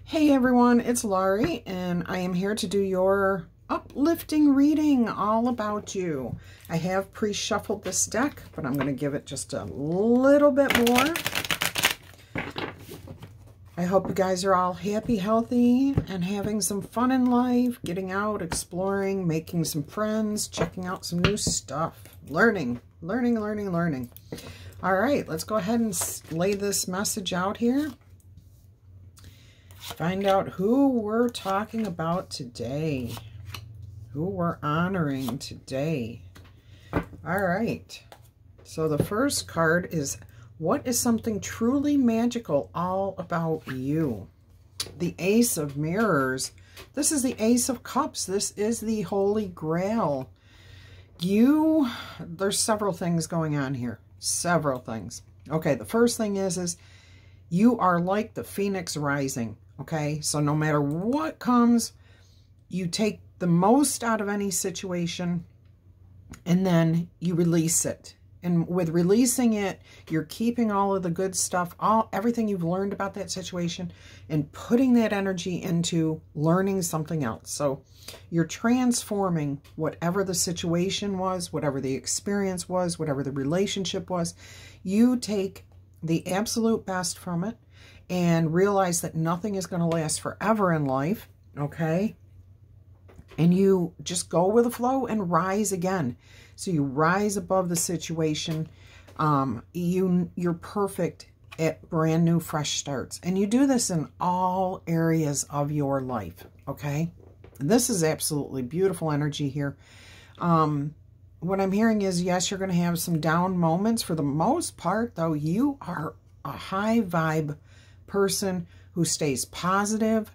Hey everyone, it's Laurie, and I am here to do your uplifting reading all about you. I have pre-shuffled this deck, but I'm going to give it just a little bit more. I hope you guys are all happy, healthy, and having some fun in life, getting out, exploring, making some friends, checking out some new stuff, learning. All right, let's go ahead and lay this message out here. Find out who we're talking about today, who we're honoring today. All right, so the first card is, what is something truly magical all about you? The Ace of Mirrors. This is the Ace of Cups. This is the Holy Grail. There's several things going on here. Several things. Okay, the first thing is you are like the phoenix rising. Okay, so no matter what comes, you take the most out of any situation and then you release it. And with releasing it, you're keeping all of the good stuff, everything you've learned about that situation, and putting that energy into learning something else. So you're transforming whatever the situation was, whatever the experience was, whatever the relationship was. You take the absolute best from it and realize that nothing is going to last forever in life, okay? And you just go with the flow and rise again. So you rise above the situation. You're perfect at brand new, fresh starts. And you do this in all areas of your life, okay? And this is absolutely beautiful energy here. What I'm hearing is, yes, you're going to have some down moments. For the most part, though, you are a high vibe person who stays positive,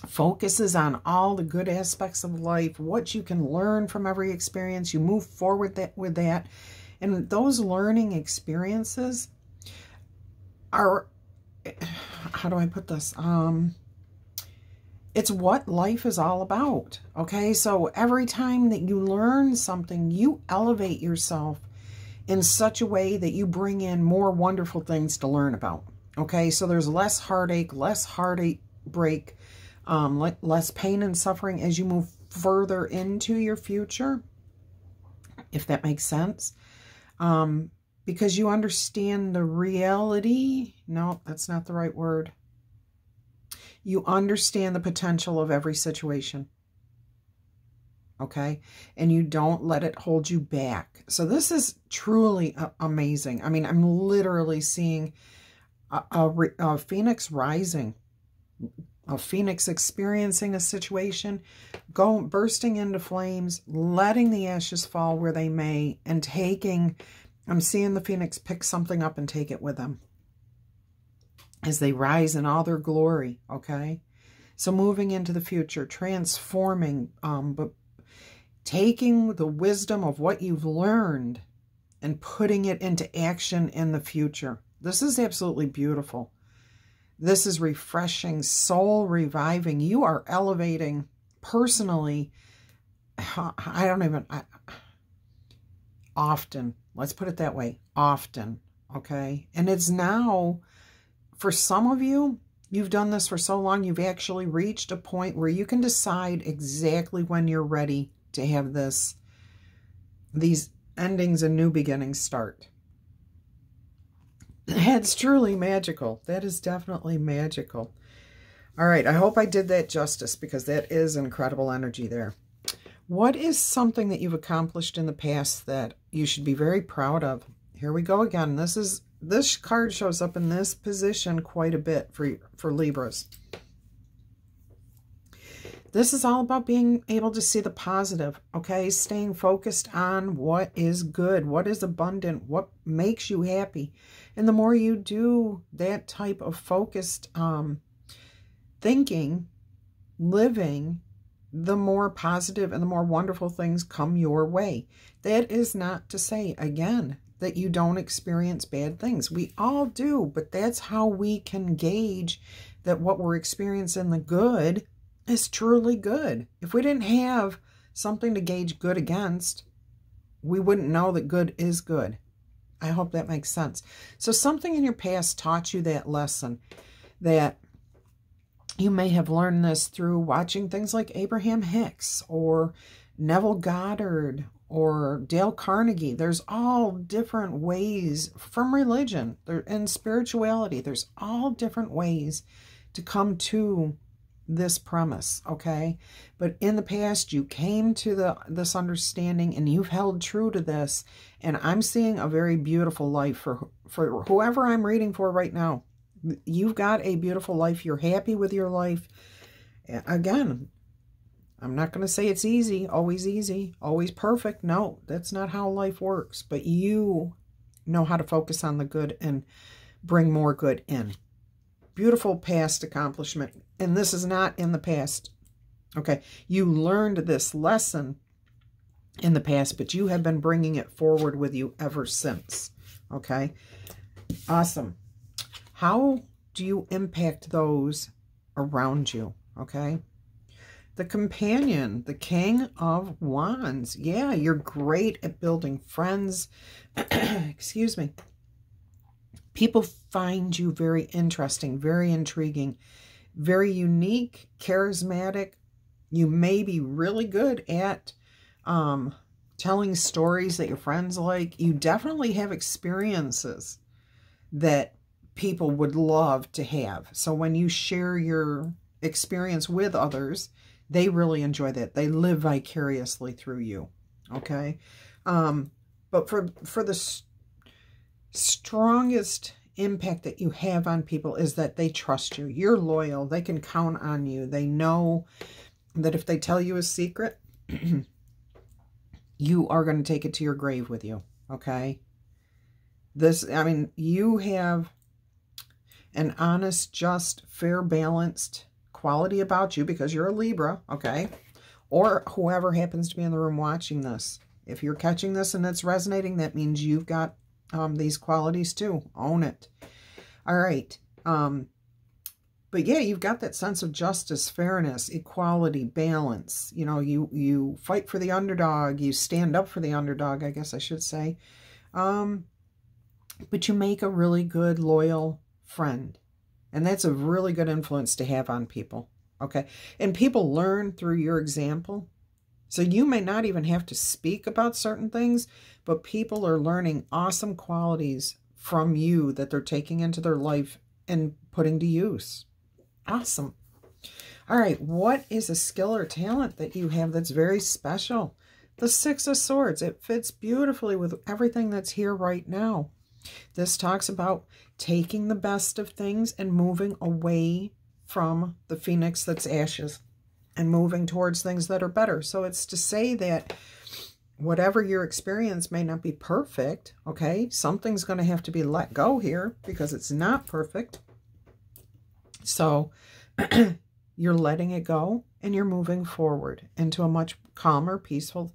focuses on all the good aspects of life, what you can learn from every experience. You move forward with that. And those learning experiences are, how do I put this? It's what life is all about. Okay, so every time that you learn something, you elevate yourself in such a way that you bring in more wonderful things to learn about. Okay, so there's less heartache, less heartbreak, less pain and suffering as you move further into your future, if that makes sense. Because you understand the reality. No, that's not the right word. You understand the potential of every situation. Okay, and you don't let it hold you back. So this is truly amazing. I mean, I'm literally seeing a phoenix rising, a phoenix experiencing a situation, bursting into flames, letting the ashes fall where they may, and I'm seeing the phoenix pick something up and take it with them as they rise in all their glory, okay? So moving into the future, transforming, but taking the wisdom of what you've learned and putting it into action in the future. This is absolutely beautiful. This is refreshing, soul reviving. You are elevating personally. Often. Let's put it that way. Often. Okay. And it's now, for some of you, you've done this for so long, you've actually reached a point where you can decide exactly when you're ready to have these endings and new beginnings start. It's truly magical. That is definitely magical. All right, I hope I did that justice, because that is incredible energy there. What is something that you've accomplished in the past that you should be very proud of? Here we go again. This card shows up in this position quite a bit for Libras. This is all about being able to see the positive, okay? Staying focused on what is good, what is abundant, what makes you happy. And the more you do that type of focused thinking, living, the more positive and the more wonderful things come your way. That is not to say, again, that you don't experience bad things. We all do, but that's how we can gauge that what we're experiencing, the good, is truly good. If we didn't have something to gauge good against, we wouldn't know that good is good. I hope that makes sense. So something in your past taught you that lesson, that You may have learned this through watching things like Abraham Hicks or Neville Goddard or Dale Carnegie. There's all different ways from religion and spirituality. There's all different ways to come to this premise, okay? But in the past, you came to this understanding and you've held true to this. And I'm seeing a very beautiful life for whoever I'm reading for right now. You've got a beautiful life. You're happy with your life. Again, I'm not going to say it's easy, always perfect. No, that's not how life works. But you know how to focus on the good and bring more good in. Beautiful past accomplishment. And this is not in the past. Okay, you learned this lesson in the past, but you have been bringing it forward with you ever since. Okay, awesome. How do you impact those around you? Okay. The companion, the King of Wands. Yeah, you're great at building friends. Excuse me. People find you very interesting, very intriguing, very unique, charismatic. You may be really good at telling stories that your friends like. You definitely have experiences that people would love to have. So when you share your experience with others, they really enjoy that. They live vicariously through you. Okay. But for the strongest impact that you have on people is that they trust you. You're loyal. They can count on you. They know that if they tell you a secret, you are going to take it to your grave with you. Okay. I mean, you have an honest, just, fair, balanced quality about you because you're a Libra, okay? Or whoever happens to be in the room watching this. If you're catching this and it's resonating, that means you've got these qualities too. Own it. All right. But yeah, you've got that sense of justice, fairness, equality, balance. You know, you fight for the underdog. You stand up for the underdog, I guess I should say. But you make a really good, loyal friend. And that's a really good influence to have on people. Okay. And people learn through your example. So you may not even have to speak about certain things, but people are learning awesome qualities from you that they're taking into their life and putting to use. Awesome. All right. What is a skill or talent that you have that's very special? The Six of Swords. It fits beautifully with everything that's here right now. This talks about taking the best of things and moving away from the phoenix that's ashes and moving towards things that are better. So it's to say that whatever your experience may not be perfect, okay? Something's going to have to be let go here because it's not perfect. So you're letting it go and you're moving forward into a much calmer, peaceful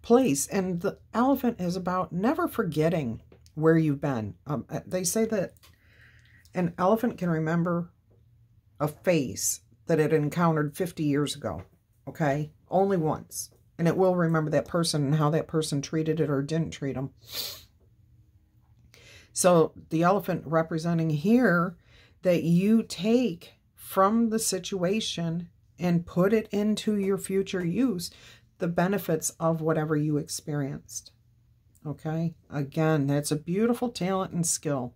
place. And the elephant is about never forgetting where you've been. They say that an elephant can remember a face that it encountered 50 years ago, okay? Only once. And it will remember that person and how that person treated it or didn't treat them. So the elephant representing here that you take from the situation and put it into your future use, the benefits of whatever you experienced. Okay, again, that's a beautiful talent and skill.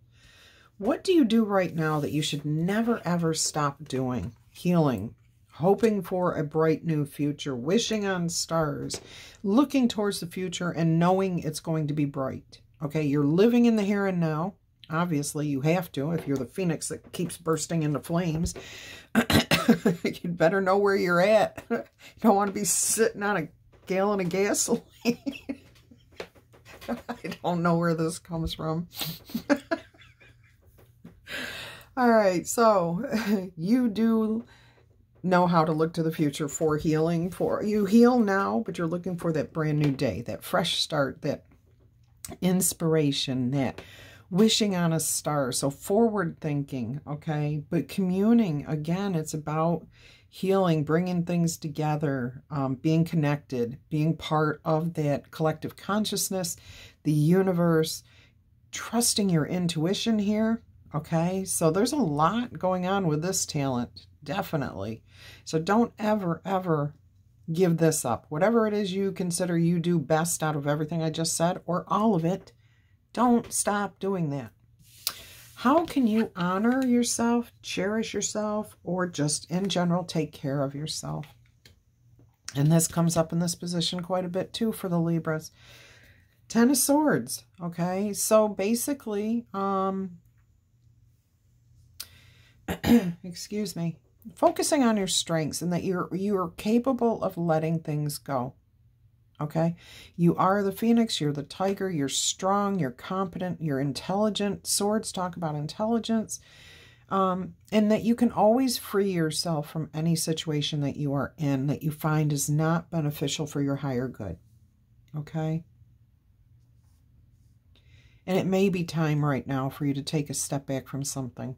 What do you do right now that you should never, ever stop doing? Healing, hoping for a bright new future, wishing on stars, looking towards the future and knowing it's going to be bright. Okay, you're living in the here and now. Obviously, you have to if you're the phoenix that keeps bursting into flames. You'd better know where you're at. You don't want to be sitting on a gallon of gasoline. I don't know where this comes from. All right, so you do know how to look to the future for healing. You heal now, but you're looking for that brand new day, that fresh start, that inspiration, that wishing on a star. So forward thinking, okay? But communing, again, it's about healing, bringing things together, being connected, being part of that collective consciousness, the universe, trusting your intuition here, Okay, so there's a lot going on with this talent, definitely. So don't ever, ever give this up. Whatever it is you consider you do best out of everything I just said, or all of it, don't stop doing that. How can you honor yourself, cherish yourself, or just in general take care of yourself? And this comes up in this position quite a bit too for the Libras. 10 of Swords, okay? So basically, excuse me, focusing on your strengths and that you're capable of letting things go. Okay, you are the phoenix, you're the tiger, you're strong, you're competent, you're intelligent. Swords talk about intelligence, and that you can always free yourself from any situation that you are in that you find is not beneficial for your higher good. Okay, and it may be time right now for you to take a step back from something.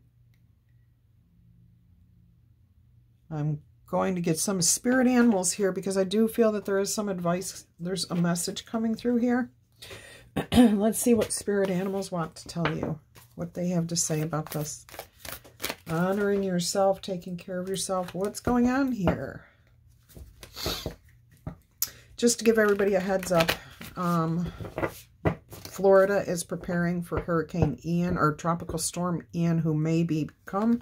I'm going to get some spirit animals here because I do feel that there is some advice. There's a message coming through here. Let's see what spirit animals want to tell you, what they have to say about this. Honoring yourself, taking care of yourself. What's going on here? Just to give everybody a heads up, Florida is preparing for Hurricane Ian, or Tropical Storm Ian, who may become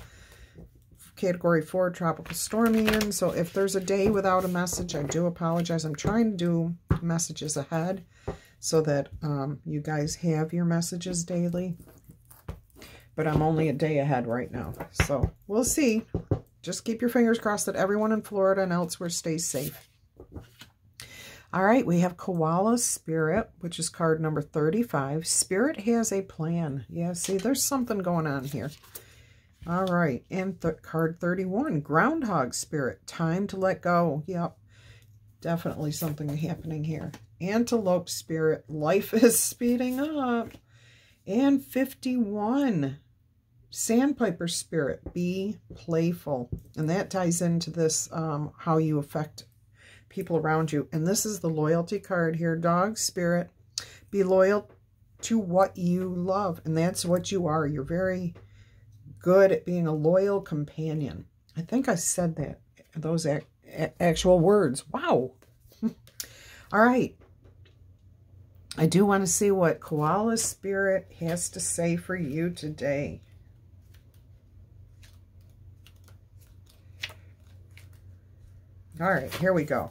Category 4 Tropical Storm Ian. So if there's a day without a message, I do apologize. I'm trying to do messages ahead so that you guys have your messages daily. But I'm only a day ahead right now. So we'll see. Just keep your fingers crossed that everyone in Florida and elsewhere stays safe. All right, we have Koala Spirit, which is card number 35. Spirit has a plan. Yeah, see, there's something going on here. All right, and card 31, Groundhog Spirit, time to let go. Yep, definitely something happening here. Antelope Spirit, life is speeding up. And 51, Sandpiper Spirit, be playful. And that ties into this, how you affect people around you. And this is the loyalty card here, Dog Spirit, be loyal to what you love. And that's what you are. You're very good at being a loyal companion. I think I said that, those actual words. Wow. All right. I do want to see what Koala Spirit has to say for you today. All right, here we go.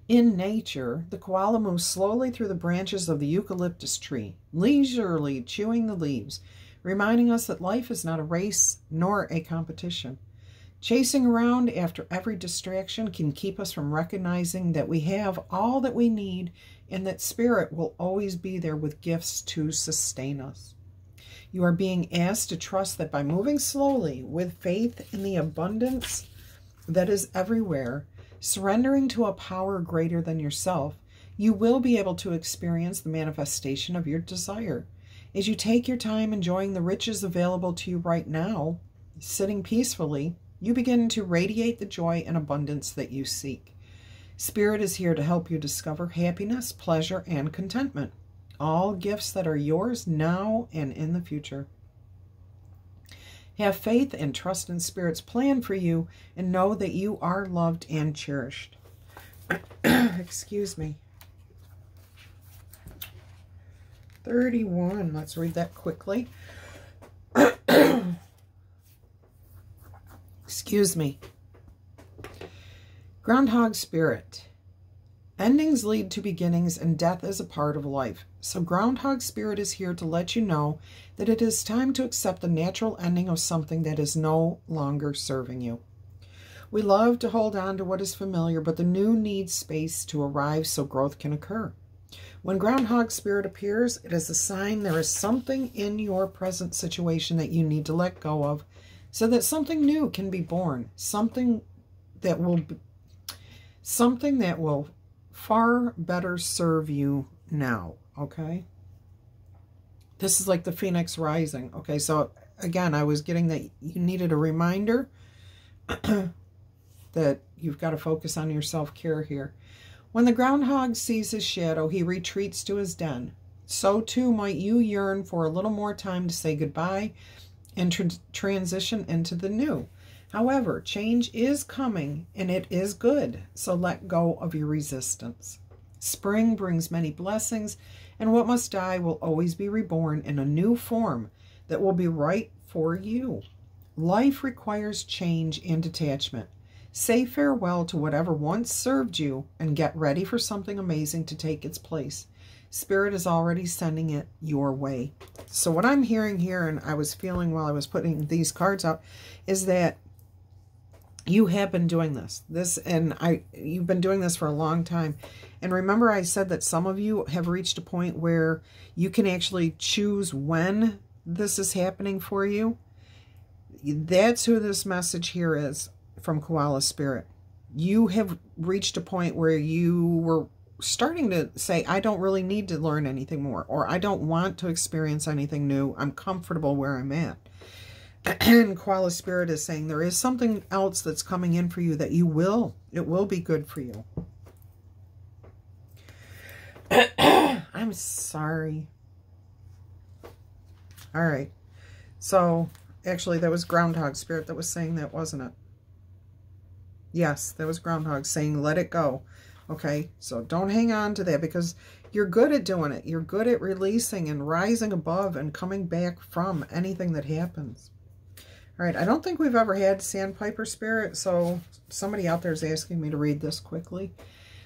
In nature, the koala moves slowly through the branches of the eucalyptus tree, leisurely chewing the leaves, reminding us that life is not a race nor a competition. Chasing around after every distraction can keep us from recognizing that we have all that we need and that spirit will always be there with gifts to sustain us. You are being asked to trust that by moving slowly with faith in the abundance that is everywhere, surrendering to a power greater than yourself, you will be able to experience the manifestation of your desire. As you take your time enjoying the riches available to you right now, sitting peacefully, you begin to radiate the joy and abundance that you seek. Spirit is here to help you discover happiness, pleasure, and contentment, all gifts that are yours now and in the future. Have faith and trust in Spirit's plan for you and know that you are loved and cherished. Excuse me. 31. Let's read that quickly. Excuse me. Groundhog Spirit. Endings lead to beginnings and death is a part of life. So Groundhog Spirit is here to let you know that it is time to accept the natural ending of something that is no longer serving you. We love to hold on to what is familiar, but the new needs space to arrive so growth can occur. When Groundhog Spirit appears, it is a sign there is something in your present situation that you need to let go of so that something new can be born, something that will far better serve you now, okay? This is like the Phoenix rising, okay? So again, I was getting that you needed a reminder that you've got to focus on your self-care here. When the groundhog sees his shadow, he retreats to his den. So too might you yearn for a little more time to say goodbye and transition into the new. However, change is coming and it is good, so let go of your resistance. Spring brings many blessings, and what must die will always be reborn in a new form that will be right for you. Life requires change and detachment. Say farewell to whatever once served you and get ready for something amazing to take its place. Spirit is already sending it your way. So what I'm hearing here, and I was feeling while I was putting these cards out, is that you have been doing this. You've been doing this for a long time. And remember I said that some of you have reached a point where you can actually choose when this is happening for you. That's who this message here is from Koala Spirit. You have reached a point where you were starting to say, I don't really need to learn anything more, or I don't want to experience anything new. I'm comfortable where I'm at. And Koala Spirit is saying there is something else that's coming in for you that it will be good for you. I'm sorry. All right. So actually that was Groundhog Spirit that was saying that, wasn't it? Yes, that was Groundhog saying, let it go. Okay, so don't hang on to that because you're good at doing it. You're good at releasing and rising above and coming back from anything that happens. All right, I don't think we've ever had Sandpiper Spirit, so somebody out there is asking me to read this quickly.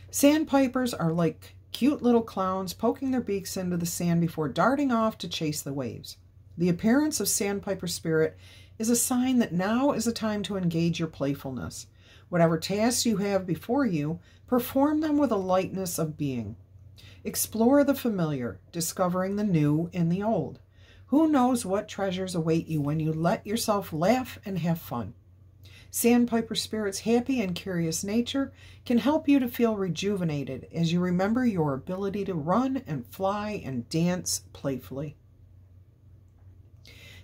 Sandpipers are like cute little clowns poking their beaks into the sand before darting off to chase the waves. The appearance of Sandpiper Spirit is a sign that now is a time to engage your playfulness. Whatever tasks you have before you, perform them with a lightness of being. Explore the familiar, discovering the new in the old. Who knows what treasures await you when you let yourself laugh and have fun. Sandpiper Spirit's happy and curious nature can help you to feel rejuvenated as you remember your ability to run and fly and dance playfully.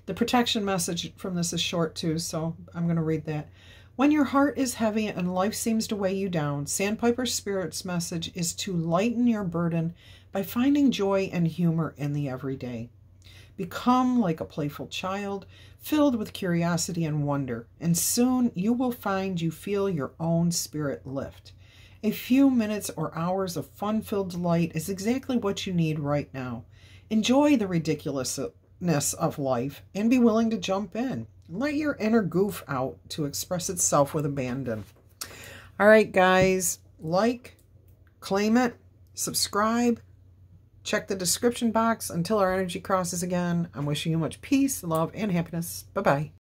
The protection message from this is short too, so I'm going to read that. When your heart is heavy and life seems to weigh you down, Sandpiper Spirit's message is to lighten your burden by finding joy and humor in the everyday. Become like a playful child, filled with curiosity and wonder, and soon you will find you feel your own spirit lift. A few minutes or hours of fun-filled delight is exactly what you need right now. Enjoy the ridiculousness of life and be willing to jump in. Let your inner goof out to express itself with abandon. All right, guys, like, claim it, subscribe, check the description box. Until our energy crosses again, I'm wishing you much peace, love, and happiness. Bye-bye.